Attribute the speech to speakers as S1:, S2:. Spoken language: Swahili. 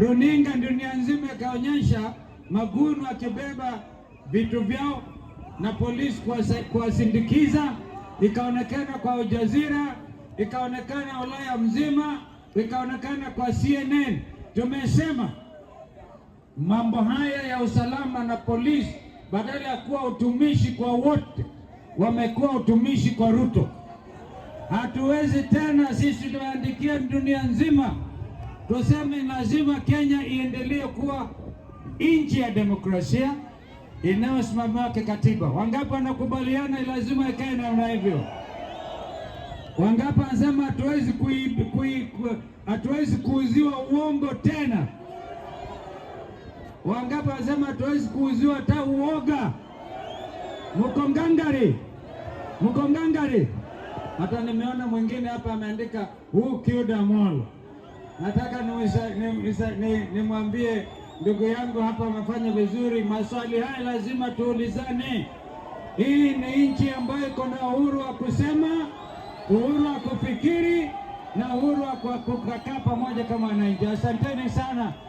S1: Runinga dunia nzima ikaonyesha Magunu akibeba vitu vyao na polisi kuwasindikiza, ikaonekana kwa Al Jazeera, ikaonekana Ulaya mzima, ikaonekana kwa CNN. Tumesema mambo haya ya usalama na polisi badala ya kuwa utumishi kwa wote, wamekuwa utumishi kwa Ruto. Hatuwezi tena sisi tuandikia dunia nzima tuseme lazima Kenya iendelee kuwa nchi ya demokrasia inayosimamia katiba. Wangapi wanakubaliana lazima ikae namna hivyo? Wangapi wanasema hatuwezi kuuziwa uongo tena? Wangapi wanasema hatuwezi kuuziwa hata uoga? Mko ngangari? Hata nimeona mwingine hapa ameandika who killed Amolo. Nataka nimwambie ndugu yangu hapa amefanya vizuri. Maswali haya lazima tuulizane. Hii ni nchi ambayo iko na uhuru wa kusema, uhuru wa kufikiri na uhuru wa kukaa pamoja kama wananchi. Asanteni sana.